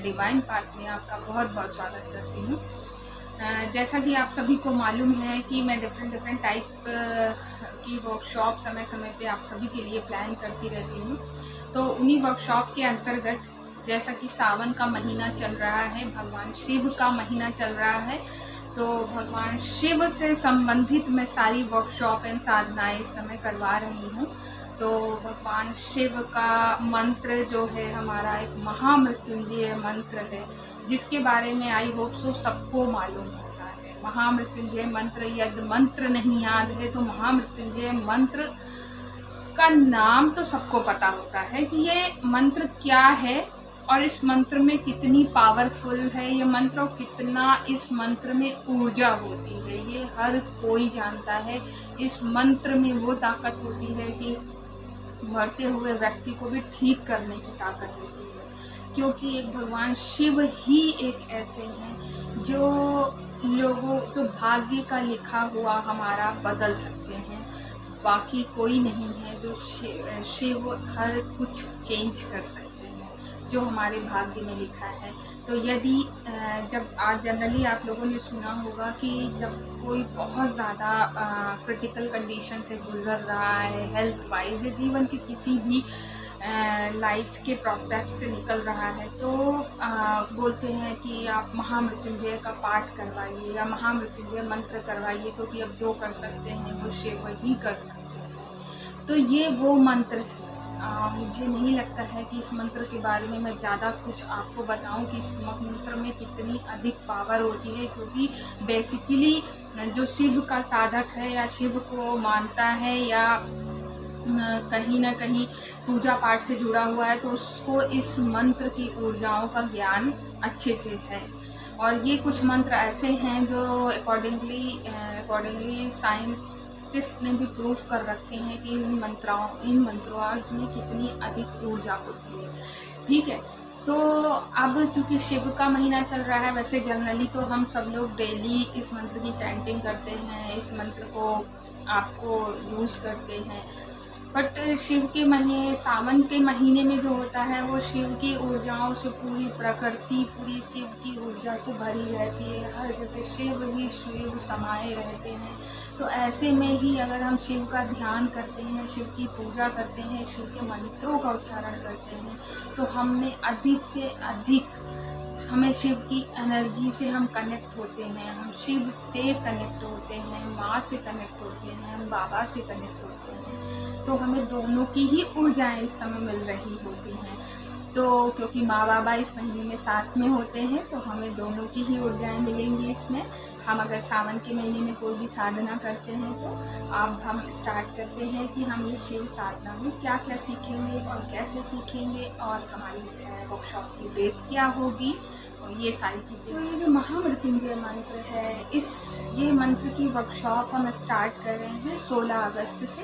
Divine path में आपका बहुत बहुत स्वागत करती हूँ। जैसा कि आप सभी को मालूम है कि मैं डिफरेंट टाइप की वर्कशॉप समय समय पे आप सभी के लिए प्लान करती रहती हूँ। तो उन्हीं वर्कशॉप के अंतर्गत जैसा कि सावन का महीना चल रहा है, भगवान शिव का महीना चल रहा है, तो भगवान शिव से संबंधित मैं सारी वर्कशॉप एंड साधनाएं इस समय करवा रही हूँ। तो भगवान शिव का मंत्र जो है हमारा एक महामृत्युंजय मंत्र है, जिसके बारे में आई होप सो सबको मालूम होता है। महामृत्युंजय मंत्र यदि मंत्र नहीं याद है तो महामृत्युंजय मंत्र का नाम तो सबको पता होता है कि ये मंत्र क्या है और इस मंत्र में कितनी पावरफुल है ये मंत्र और कितना इस मंत्र में ऊर्जा होती है, ये हर कोई जानता है। इस मंत्र में वो ताकत होती है कि मरते हुए व्यक्ति को भी ठीक करने की ताकत होती है, क्योंकि एक भगवान शिव ही एक ऐसे हैं जो भाग्य का लिखा हुआ हमारा बदल सकते हैं। बाकी कोई नहीं है जो शिव हर कुछ चेंज कर सकते हैं जो हमारे भाग्य में लिखा है। तो यदि जब आज जनरली आप लोगों ने सुना होगा कि जब कोई बहुत ज़्यादा क्रिटिकल कंडीशन से गुजर रहा है, हेल्थ वाइज या जीवन के किसी भी लाइफ के प्रोस्पेक्ट से निकल रहा है, तो बोलते हैं कि आप महामृत्युंजय का पाठ करवाइए या महामृत्युंजय मंत्र करवाइए, क्योंकि अब जो कर सकते हैं वो शिव ही कर सकते हैं। तो ये वो मंत्र है। मुझे नहीं लगता है कि इस मंत्र के बारे में मैं ज़्यादा कुछ आपको बताऊं कि इस मंत्र में कितनी अधिक पावर होती है, क्योंकि बेसिकली जो शिव का साधक है या शिव को मानता है या कहीं ना कहीं पूजा पाठ से जुड़ा हुआ है, तो उसको इस मंत्र की ऊर्जाओं का ज्ञान अच्छे से है। और ये कुछ मंत्र ऐसे हैं जो अकॉर्डिंगली साइंटिस्ट ने भी प्रूव कर रखे हैं कि इन मंत्रों में कितनी अधिक ऊर्जा होती है। ठीक है, तो अब चूँकि शिव का महीना चल रहा है, वैसे जनरली तो हम सब लोग डेली इस मंत्र की चैंटिंग करते हैं, इस मंत्र को आपको यूज़ करते हैं। बट शिव के महीने, सावन के महीने में जो होता है वो शिव की ऊर्जाओं से पूरी प्रकृति पूरी शिव की ऊर्जा से भरी रहती है, हर जगह शिव ही शिव समाये रहते हैं। तो ऐसे में ही अगर हम शिव का ध्यान करते हैं, शिव की पूजा करते हैं, शिव के मंत्रों का उच्चारण करते हैं, तो हमें अधिक से अधिक हमें शिव की एनर्जी से हम कनेक्ट होते हैं, हम शिव से कनेक्ट होते हैं, माँ से कनेक्ट होते हैं, हम बाबा से कनेक्ट होते हैं। तो हमें दोनों की ही ऊर्जाएं इस समय मिल रही होती हैं। तो क्योंकि माँ बाबा इस महीने में साथ में होते हैं, तो हमें दोनों की ही ऊर्जाएं मिलेंगी इसमें। हम अगर सावन के महीने में कोई भी साधना करते हैं तो अब हम स्टार्ट करते हैं कि हम इस शिव साधना में क्या क्या सीखेंगे और कैसे सीखेंगे और हमारी वर्कशॉप की डेट क्या होगी और ये सारी चीज़ें। तो ये जो महामृत्युंजय मंत्र है, ये मंत्र की वर्कशॉप हम स्टार्ट कर रहे हैं 16 अगस्त से,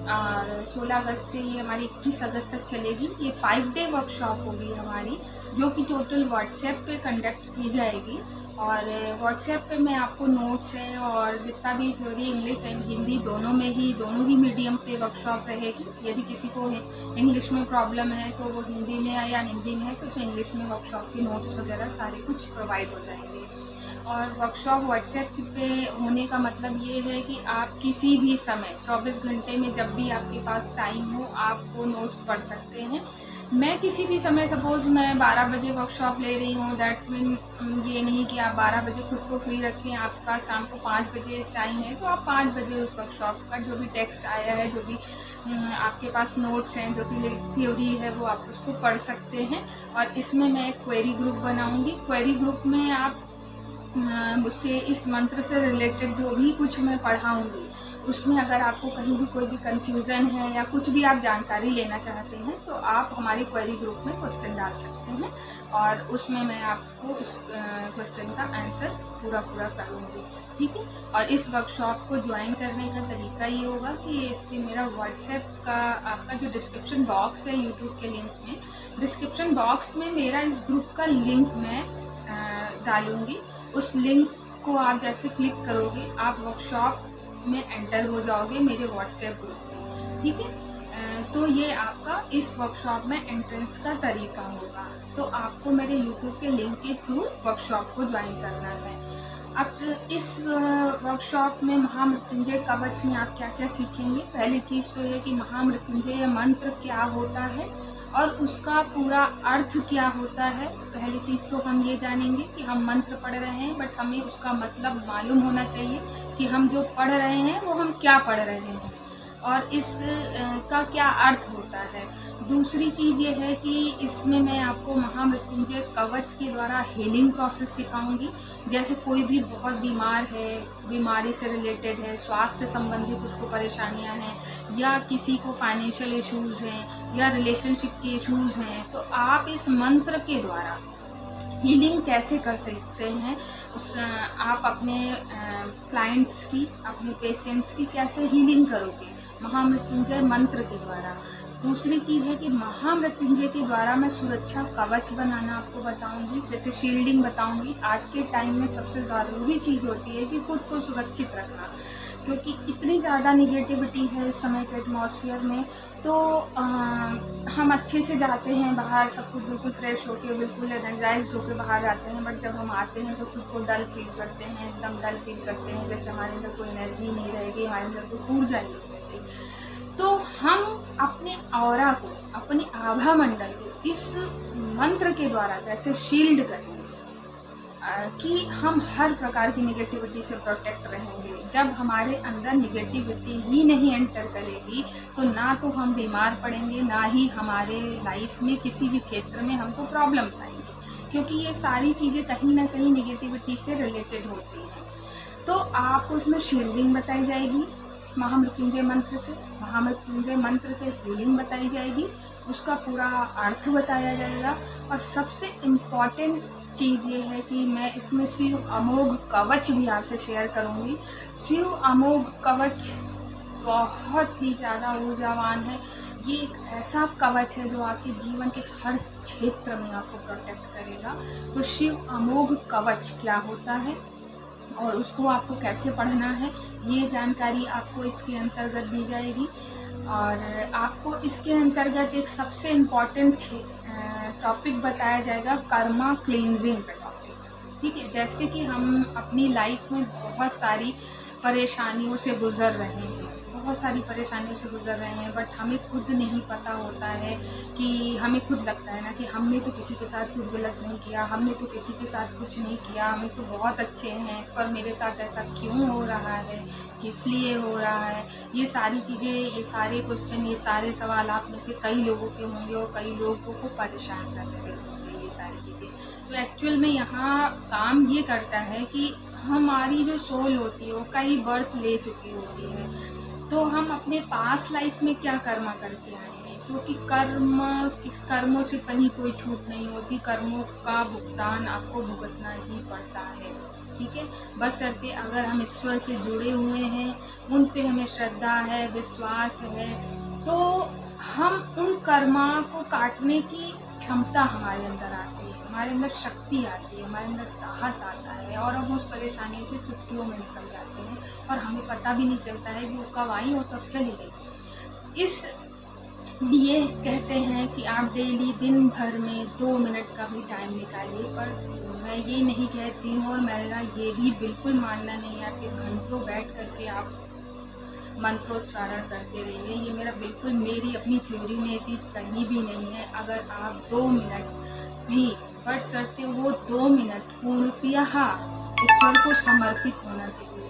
और 16 अगस्त से ये हमारी 21 अगस्त तक चलेगी। ये 5 डे वर्कशॉप होगी हमारी, जो कि टोटल व्हाट्सएप पे कंडक्ट की जाएगी। और व्हाट्सएप पे मैं आपको नोट्स है और जितना भी थ्योरी इंग्लिश एंड हिंदी दोनों ही मीडियम से वर्कशॉप रहेगी। यदि किसी को इंग्लिश में प्रॉब्लम है तो वो हिंदी में या हिंदी में है तो उसे इंग्लिश में वर्कशॉप के नोट्स वगैरह सारे कुछ प्रोवाइड हो जाएंगे। और वर्कशॉप व्हाट्सएप पे होने का मतलब ये है कि आप किसी भी समय 24 घंटे में जब भी आपके पास टाइम हो आप वो नोट्स पढ़ सकते हैं। मैं किसी भी समय, सपोज़ मैं 12 बजे वर्कशॉप ले रही हूँ, दैट्स मीन ये नहीं कि आप 12 बजे खुद को फ्री रखें, आपके पास शाम को 5 बजे टाइम है तो आप 5 बजे उस वर्कशॉप का जो भी टेक्स्ट आया है, जो भी आपके पास नोट्स हैं, जो भी थ्योरी है, वो आप उसको पढ़ सकते हैं। और इसमें मैं एक क्वेरी ग्रुप बनाऊँगी। क्वेरी ग्रुप में आप मुझसे इस मंत्र से रिलेटेड जो भी कुछ मैं पढ़ाऊँगी उसमें अगर आपको कहीं भी कोई भी कन्फ्यूज़न है या कुछ भी आप जानकारी लेना चाहते हैं तो आप हमारे क्वेरी ग्रुप में क्वेश्चन डाल सकते हैं और उसमें मैं आपको उस क्वेश्चन का आंसर पूरा करूँगी। ठीक है, और इस वर्कशॉप को ज्वाइन करने का तरीका ये होगा कि इस पर मेरा व्हाट्सएप का आपका जो डिस्क्रिप्शन बॉक्स है यूट्यूब के लिंक में, डिस्क्रिप्शन बॉक्स में मेरा इस ग्रुप का लिंक मैं डालूँगी। उस लिंक को आप जैसे क्लिक करोगे आप वर्कशॉप में एंटर हो जाओगे मेरे व्हाट्सएप ग्रुप में। ठीक है, तो ये आपका इस वर्कशॉप में एंट्रेंस का तरीका होगा। तो आपको मेरे यूट्यूब के लिंक के थ्रू वर्कशॉप को ज्वाइन करना है। अब इस वर्कशॉप में महामृत्युंजय कवच में आप क्या क्या सीखेंगे। पहली चीज़ तो ये कि महामृत्युंजय मंत्र क्या होता है और उसका पूरा अर्थ क्या होता है। पहली चीज़ तो हम ये जानेंगे कि हम मंत्र पढ़ रहे हैं, बट हमें उसका मतलब मालूम होना चाहिए कि हम जो पढ़ रहे हैं वो हम क्या पढ़ रहे हैं और इस का क्या अर्थ होता है। दूसरी चीज़ ये है कि इसमें मैं आपको महामृत्युंजय कवच के द्वारा हीलिंग प्रोसेस सिखाऊंगी। जैसे कोई भी बहुत बीमार है, बीमारी से रिलेटेड है, स्वास्थ्य संबंधित उसको परेशानियां हैं, या किसी को फाइनेंशियल इश्यूज़ हैं या रिलेशनशिप के इश्यूज़ हैं, तो आप इस मंत्र के द्वारा हीलिंग कैसे कर सकते हैं। आप अपने क्लाइंट्स की, अपने पेशेंट्स की कैसे हीलिंग करोगे महामृत्युंजय मंत्र के द्वारा। दूसरी चीज़ है कि महामृत्युंजय के द्वारा मैं सुरक्षा कवच बनाना आपको बताऊंगी, जैसे शील्डिंग बताऊंगी। आज के टाइम में सबसे ज़रूरी चीज़ होती है कि खुद को सुरक्षित रखना, क्योंकि इतनी ज़्यादा निगेटिविटी है इस समय के एटमॉस्फेयर में। तो हम अच्छे से जाते हैं बाहर, सब कुछ बिल्कुल फ्रेश होके, बिल्कुल एनर्जाइज होके बाहर जाते हैं, बट जब हम आते हैं तो खुद को डल फील करते हैं, एकदम डल फील करते हैं, जैसे हमारे अंदर कोई एनर्जी नहीं रहेगी, हमारे अंदर कोई ऊर्जा नहीं रहेगी। तो हम अपने ऑरा को, अपने आभा मंडल को इस मंत्र के द्वारा कैसे शील्ड करेंगे कि हम हर प्रकार की निगेटिविटी से प्रोटेक्ट रहेंगे। जब हमारे अंदर निगेटिविटी ही नहीं एंटर करेगी तो ना तो हम बीमार पड़ेंगे, ना ही हमारे लाइफ में किसी भी क्षेत्र में हमको प्रॉब्लम्स आएंगी, क्योंकि ये सारी चीज़ें कहीं ना कहीं निगेटिविटी से रिलेटेड होती हैं। तो आपको उसमें शील्डिंग बताई जाएगी महामृत्युंजय मंत्र से, महामृत्युंजय मंत्र से हीलिंग बताई जाएगी, उसका पूरा अर्थ बताया जाएगा। और सबसे इम्पॉर्टेंट चीज़ ये है कि मैं इसमें शिव अमोघ कवच भी आपसे शेयर करूंगी। शिव अमोघ कवच बहुत ही ज़्यादा ऊर्जावान है। ये एक ऐसा कवच है जो आपके जीवन के हर क्षेत्र में आपको प्रोटेक्ट करेगा। तो शिव अमोघ कवच क्या होता है और उसको आपको कैसे पढ़ना है, ये जानकारी आपको इसके अंतर्गत दी जाएगी। और आपको इसके अंतर्गत एक सबसे इम्पॉर्टेंट टॉपिक बताया जाएगा, कर्मा क्लींजिंग का टॉपिक। ठीक है, जैसे कि हम अपनी लाइफ में बहुत सारी परेशानियों से गुजर रहे हैं, बट हमें खुद नहीं पता होता है कि हमें खुद लगता है ना कि हमने तो किसी के साथ कुछ गलत नहीं किया, हमने तो किसी के साथ कुछ नहीं किया, हम तो बहुत अच्छे हैं, पर मेरे साथ ऐसा क्यों हो रहा है, किस लिए हो रहा है। ये सारी चीज़ें, ये सारे क्वेश्चन, ये सारे सवाल आप में से कई लोगों के होंगे और कई लोगों को परेशान करते होंगे ये सारी चीज़ें। तो एक्चुअल में यहाँ काम ये करता है कि हमारी जो सोल होती है वो कई बर्थ ले चुकी होती है, तो हम अपने पास लाइफ में क्या कर्मा करके आए हैं, क्योंकि कर्मों से कहीं कोई छूट नहीं होती। कर्मों का भुगतान आपको भुगतना ही पड़ता है। ठीक है, बशर्ते अगर हम ईश्वर से जुड़े हुए हैं, उन पे हमें श्रद्धा है, विश्वास है, तो हम उन कर्मा को काटने की क्षमता हमारे अंदर आती है, हमारे अंदर शक्ति आती है, हमारे अंदर साहस आता है, और हम उस परेशानी से चुटकियों में निकल जाते हैं और हमें पता भी नहीं चलता है कि वो कब आई और कब चली गई। इस लिए कहते हैं कि आप डेली दिन भर में 2 मिनट का भी टाइम निकालिए। पर मैं ये नहीं कहती हूँ और मेरा ये भी बिल्कुल मानना नहीं है कि घंटों बैठ करके आप मंत्रोच्चारण करते रहिए। ये मेरी अपनी थ्योरी में ये चीज़ कहीं भी नहीं है। अगर आप 2 मिनट भी पढ़ सकते, वो 2 मिनट पूर्णतः ईश्वर को समर्पित होना चाहिए,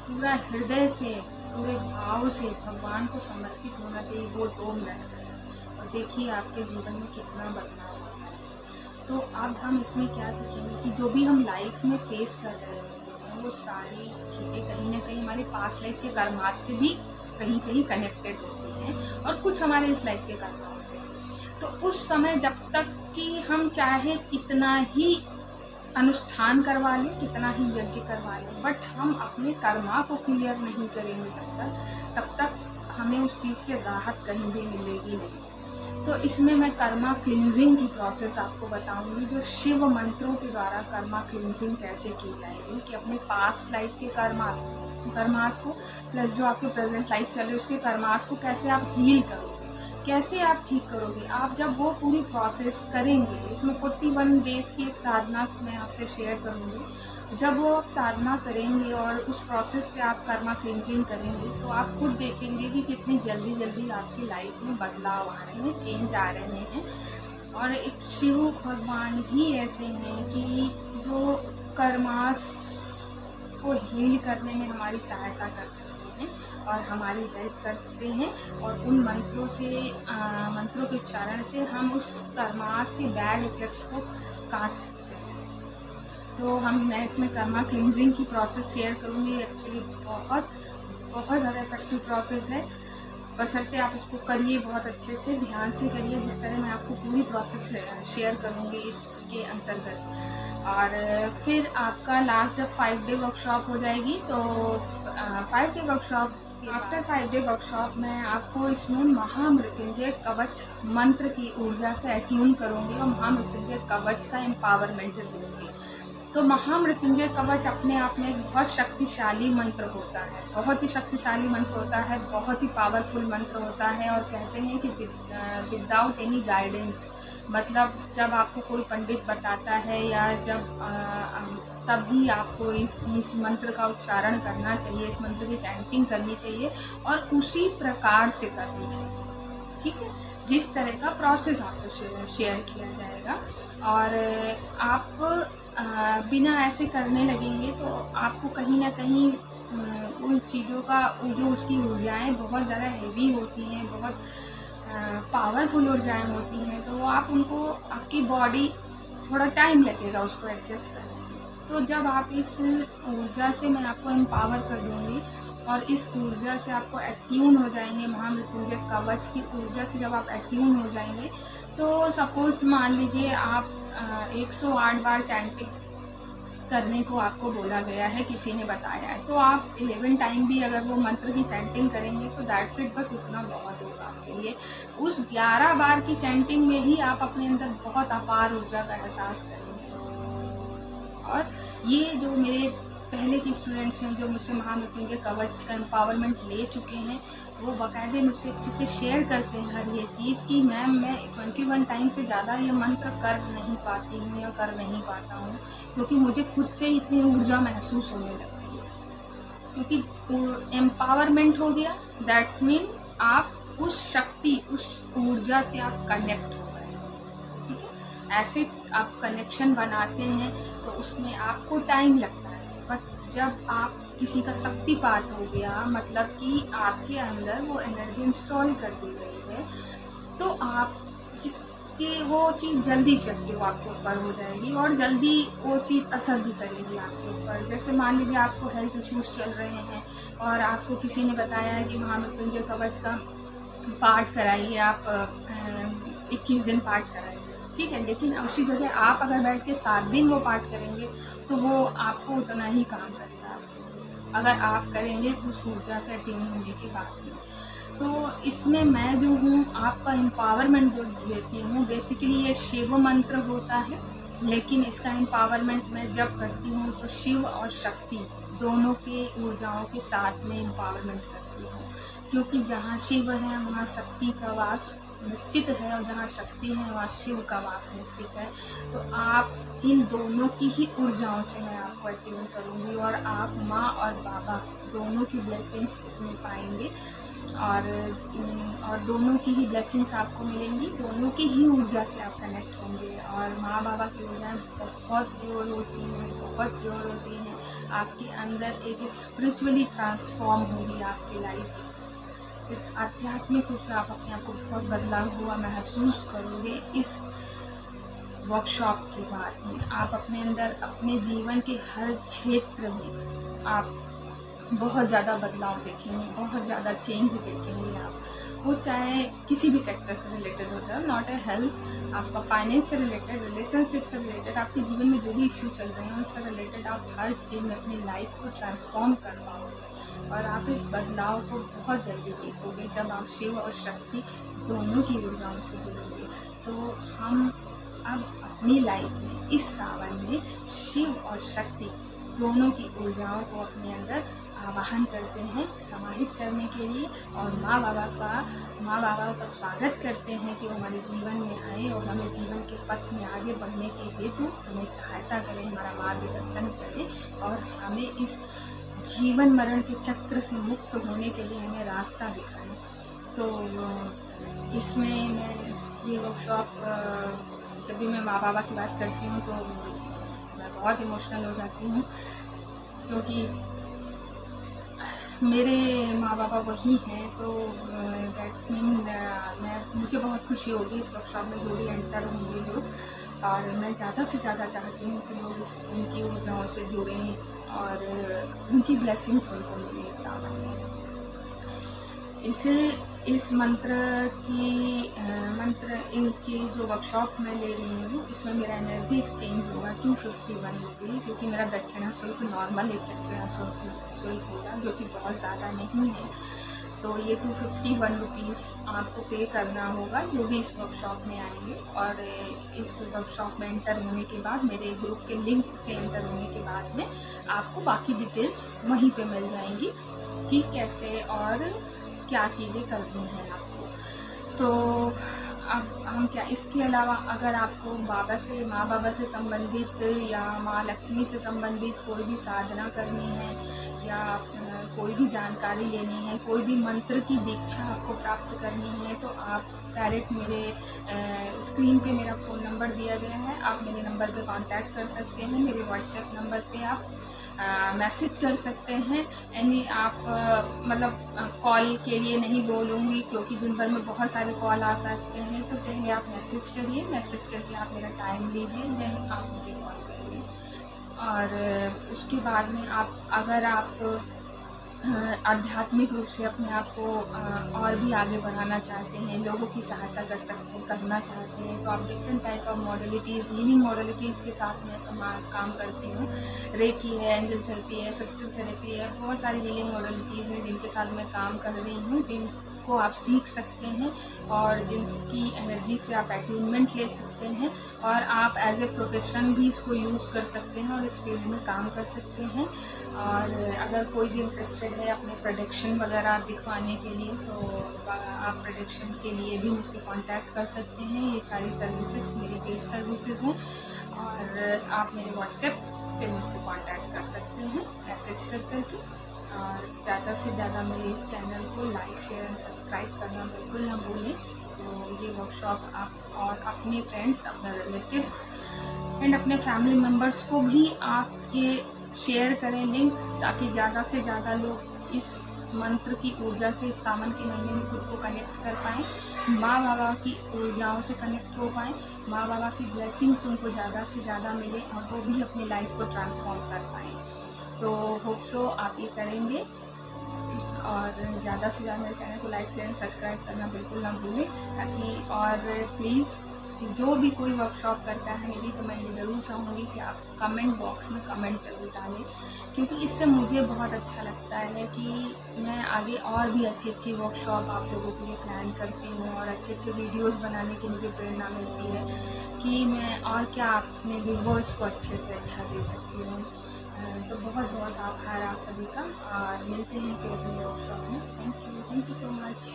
पूरा हृदय से, पूरे भाव से भगवान को समर्पित होना चाहिए वो 2 मिनट करें, और देखिए आपके जीवन में कितना बदलाव होता है। तो अब हम इसमें क्या सीखेंगे कि जो भी हम लाइफ में फेस कर रहे हैं वो सारी चीज़ें कहीं ना कहीं हमारे पास्ट लाइफ के कर्मास से भी कहीं कहीं कनेक्टेड होती हैं, और कुछ हमारे इस लाइफ के कर्मा होते हैं। तो उस समय जब तक कि हम चाहे कितना ही अनुष्ठान करवा लें, कितना ही यज्ञ करवा लें, बट हम अपने कर्मा को क्लियर नहीं करेंगे तब तक हमें उस चीज़ से राहत कहीं भी मिलेगी नहीं। तो इसमें मैं कर्मा क्लींजिंग की प्रोसेस आपको बताऊंगी, जो शिव मंत्रों के द्वारा कर्मा क्लींजिंग कैसे की जाएगी, कि अपने पास्ट लाइफ के कर्मास को प्लस जो आपके प्रेजेंट लाइफ चल रही है उसके कर्मास को कैसे आप हील करोगे, कैसे आप ठीक करोगे? आप जब वो पूरी प्रोसेस करेंगे, इसमें 41 डेज़ की एक साधना मैं आपसे शेयर करूँगी। जब वो आप साधना करेंगे और उस प्रोसेस से आप कर्मा क्लींजिंग करेंगे, तो आप खुद देखेंगे कि कितनी जल्दी-जल्दी आपकी लाइफ में बदलाव आ रहे हैं, चेंज आ रहे हैं। और एक शिव भगवान ही ऐसे हैं कि जो कर्मास को हील करने में हमारी सहायता कर सकते हैं और हमारी हेल्प करते हैं, और उन मंत्रों से मंत्रों के उच्चारण से हम उस कर्मास के बैड इफेक्ट्स को काट सकते हैं। तो मैं इसमें कर्मा क्लींजिंग की प्रोसेस शेयर करूँगी। एक्चुअली बहुत ज़्यादा इफेक्टिव प्रोसेस है, बशर्ते आप इसको करिए, बहुत अच्छे से ध्यान से करिए, जिस तरह मैं आपको पूरी प्रोसेस शेयर करूँगी इसके अंतर्गत। और फिर आपका लास्ट जब 5 डे वर्कशॉप हो जाएगी, तो 5 day workshop after 5 day workshop मैं आपको इसमें महामृत्युंजय कवच मंत्र की ऊर्जा से अट्यून करूँगी और महामृत्युंजय कवच का एम्पावरमेंट दूँगी। तो महामृत्युंजय कवच अपने आप में एक बहुत शक्तिशाली मंत्र होता है, बहुत ही शक्तिशाली मंत्र होता है, बहुत ही पावरफुल मंत्र होता है। और कहते हैं कि विदाउट एनी गाइडेंस, मतलब जब आपको कोई पंडित बताता है या जब तभी आपको इस मंत्र का उच्चारण करना चाहिए, इस मंत्र की चैंटिंग करनी चाहिए और उसी प्रकार से करनी चाहिए, ठीक है, जिस तरह का प्रोसेस आपको शेयर किया जाएगा। और आप बिना ऐसे करने लगेंगे तो आपको कहीं ना कहीं उन चीज़ों का जो उसकी ऊर्जाएँ बहुत ज़्यादा हेवी होती हैं, बहुत पावरफुल ऊर्जाएँ होती हैं, तो वो आप उनको, आपकी बॉडी थोड़ा टाइम लगेगा उसको एडजस्ट करने में। तो जब आप इस ऊर्जा से मैं आपको एम्पावर कर दूँगी और इस ऊर्जा से आपको एट्यून हो जाएंगे, महामृत्युंजय कवच की ऊर्जा से जब आप एट्यून हो जाएंगे, तो सपोज मान लीजिए आप 108 बार चैंटिंग करने को आपको बोला गया है, किसी ने बताया है, तो आप 11 टाइम भी अगर वो मंत्र की चैंटिंग करेंगे तो दैट्स इट, बस उतना बहुत होगा आपके लिए। उस 11 बार की चैंटिंग में ही आप अपने अंदर बहुत अपार ऊर्जा का एहसास करेंगे। और ये जो मेरे पहले के स्टूडेंट्स हैं जो मुझसे महामृत्युंजय कवच का एम्पावरमेंट ले चुके हैं, वो बाकायदे मुझसे अच्छे से शेयर करते हैं हर ये चीज़ कि मैम मैं 21 टाइम से ज़्यादा ये मंत्र कर नहीं पाती हूँ या कर नहीं पाता हूँ, क्योंकि मुझे खुद से इतनी ऊर्जा महसूस होने लगती है, क्योंकि एम्पावरमेंट हो गया, दैट्स मीन आप उस शक्ति, उस ऊर्जा से आप कनेक्ट हो गए, ठीक है। ऐसे आप कनेक्शन बनाते हैं तो उसमें आपको टाइम लगता है, बट जब आप किसी का शक्तिपात हो गया, मतलब कि आपके अंदर वो एनर्जी इंस्टॉल कर दी गई है, तो आप कि वो चीज़ जल्दी इफेक्टिव आपके ऊपर हो जाएगी और जल्दी वो चीज़ असर भी करेगी आपके ऊपर। जैसे मान लीजिए आपको हेल्थ इश्यूज चल रहे हैं और आपको किसी ने बताया है कि महामृत्युंजय कवच का पाठ कराइए, आप 21 दिन पाठ कराइए, ठीक है, लेकिन उसी जगह आप अगर बैठ के 7 दिन वो पाठ करेंगे तो वो आपको उतना ही काम करेगा, अगर आप करेंगे उस ऊर्जा से अट्यून होने के बाद में। तो इसमें मैं जो हूँ आपका एम्पावरमेंट जो देती हूँ, बेसिकली ये शिव मंत्र होता है, लेकिन इसका एम्पावरमेंट मैं जब करती हूँ तो शिव और शक्ति दोनों के ऊर्जाओं के साथ में एम्पावरमेंट करती हूँ, क्योंकि जहाँ शिव है वहाँ शक्ति का वास निश्चित है और जहाँ शक्ति है वहाँ शिव का वास निश्चित है। तो आप इन दोनों की ही ऊर्जाओं से मैं आपको अट्यून करूँगी और आप माँ और बाबा दोनों की ब्लेसिंग्स इसमें पाएंगे और दोनों की ही ब्लेसिंग्स आपको मिलेंगी, दोनों की ही ऊर्जा से आप कनेक्ट होंगे। और माँ बाबा की ऊर्जाएँ बहुत प्योर होती हैं, बहुत प्योर होती हैं, आपके अंदर एक स्पिरिचुअली ट्रांसफॉर्म होगी आपकी लाइफ, इस आध्यात्मिक रूप से आप अपने आप को बहुत बदलाव हुआ महसूस करोगे। इस वर्कशॉप के बाद में आप अपने अंदर अपने जीवन के हर क्षेत्र में आप बहुत ज़्यादा बदलाव देखेंगे, बहुत ज़्यादा चेंज देखेंगे आप, वो चाहे किसी भी सेक्टर से रिलेटेड हो जाए, नॉट ए हेल्थ, आपका फाइनेंस से रिलेटेड, रिलेशनशिप से रिलेटेड, आपके जीवन में जो भी इश्यू चल रहे हैं उनसे रिलेटेड आप हर चीज़ में अपनी लाइफ को ट्रांसफॉर्म कर पाओगे और आप इस बदलाव को बहुत जल्दी देखोगे जब आप शिव और शक्ति दोनों की ऊर्जाओं से जुड़ोगे। तो हम अब अपनी लाइफ में इस सावन में शिव और शक्ति दोनों की ऊर्जाओं को अपने अंदर आवाहन करते हैं समाहित करने के लिए, और माँ बाबा का स्वागत करते हैं कि वो हमारे जीवन में आए और हमें जीवन के पथ में आगे बढ़ने के हेतु हमें सहायता करें, हमारा मार्गदर्शन करें और हमें इस जीवन मरण के चक्र से मुक्त होने के लिए हमें रास्ता दिखाएं। तो इसमें मैं ये वर्कशॉप जब भी मैं माँ बाबा की बात करती हूँ तो मैं बहुत इमोशनल हो जाती हूँ, क्योंकि मेरे माँ बाबा वही हैं। तो दैट्स मीन मुझे बहुत खुशी होगी इस वर्कशॉप में जो भी एंटर होंगे लोग, और मैं ज़्यादा से ज़्यादा चाहती हूँ कि लोग उनकी ऊर्जाओं से जुड़ें और उनकी ब्लेसिंग्स उनको मिले इस सावन में। इस मंत्र की जो वर्कशॉप मैं ले रही हूँ, इसमें मेरा एनर्जी एक्सचेंज होगा 251 रुपीज़, क्योंकि मेरा दक्षिणा शुल्क नॉर्मल एक दक्षिणा शुल्क होगा जो कि बहुत ज़्यादा नहीं है। तो ये 251 रुपीज़ आपको पे करना होगा जो भी इस वर्कशॉप में आएंगे। और इस वर्कशॉप में एंटर होने के बाद, मेरे ग्रुप के लिंक से एंटर होने के बाद में आपको बाकी डिटेल्स वहीं पे मिल जाएंगी कि कैसे और क्या चीज़ें करनी हैं आपको। तो अब हम क्या, इसके अलावा अगर आपको माँ बाबा से संबंधित या माँ लक्ष्मी से संबंधित कोई भी साधना करनी है या कोई भी जानकारी लेनी है, कोई भी मंत्र की दीक्षा आपको प्राप्त करनी है, तो आप डायरेक्ट मेरे स्क्रीन पे मेरा फ़ोन नंबर दिया गया है, आप मेरे नंबर पे कांटेक्ट कर सकते हैं। मेरे व्हाट्सएप नंबर पे आप मैसेज कर सकते हैं। आप कॉल के लिए नहीं बोलूँगी क्योंकि दिन भर में बहुत सारे कॉल आ सकते हैं, तो पहले आप मैसेज करिए, मैसेज करके आप मेरा टाइम लीजिए, देन आप मुझे कॉल करिए। और उसके बाद में अगर आप आध्यात्मिक रूप से अपने आप को और भी आगे बढ़ाना चाहते हैं, लोगों की सहायता करना चाहते हैं, तो आप different type of modalities, healing modalities के साथ में काम करती हूँ। रेकी है, एंजल थेरेपी है, क्रिस्टल थेरेपी है, बहुत सारी हीलिंग मॉडलिटीज़ हैं जिनके साथ मैं काम कर रही हूँ, जिनको आप सीख सकते हैं और जिनकी एनर्जी से आप अटेनमेंट ले सकते हैं और आप एज ए प्रोफेशन भी इसको यूज़ कर सकते हैं और इस फील्ड में काम कर सकते हैं। और अगर कोई भी इंटरेस्टेड है अपने प्रोडक्शन वगैरह दिखवाने के लिए, तो आप प्रोडक्शन के लिए भी मुझसे कांटेक्ट कर सकते हैं। ये सारी सर्विसेज मेरी पेड सर्विसेज हैं और आप मेरे व्हाट्सएप पे मुझसे कांटेक्ट कर सकते हैं मैसेज करके। और ज़्यादा से ज़्यादा मेरे इस चैनल को लाइक, शेयर एंड सब्सक्राइब करना बिल्कुल ना भूलें। तो ये वर्कशॉप आप और अपने फ्रेंड्स, अपने रिलेटिव्स एंड अपने फैमिली मेम्बर्स को भी आप ये शेयर करें लिंक, ताकि ज़्यादा से ज़्यादा लोग इस मंत्र की ऊर्जा से इस सावन के महीने में खुद को कनेक्ट कर पाएँ, माँ बाबा की ऊर्जाओं से कनेक्ट हो पाएँ, माँ बाबा की ब्लेसिंग्स उनको ज़्यादा से ज़्यादा मिले और वो भी अपनी लाइफ को ट्रांसफॉर्म कर पाएँ। तो होप सो आप ये करेंगे और ज़्यादा से ज़्यादा मेरे चैनल को लाइक, शेयर एंड सब्सक्राइब करना बिल्कुल ना भूलें, ताकि और प्लीज़ जो भी कोई वर्कशॉप करता है मेरी, तो मैं ये ज़रूर चाहूँगी कि आप कमेंट बॉक्स में कमेंट ज़रूर डालें, क्योंकि इससे मुझे बहुत अच्छा लगता है कि मैं आगे और भी अच्छी वर्कशॉप आप लोगों के लिए प्लान करती हूँ और अच्छे वीडियोस बनाने की मुझे प्रेरणा मिलती है कि मैं और क्या अपने व्यूवर्स को अच्छे से अच्छा दे सकती हूँ। तो बहुत बहुत आभार आप सभी का, और मिलते हैं फिर अगले वर्कशॉप में। Thank you so much.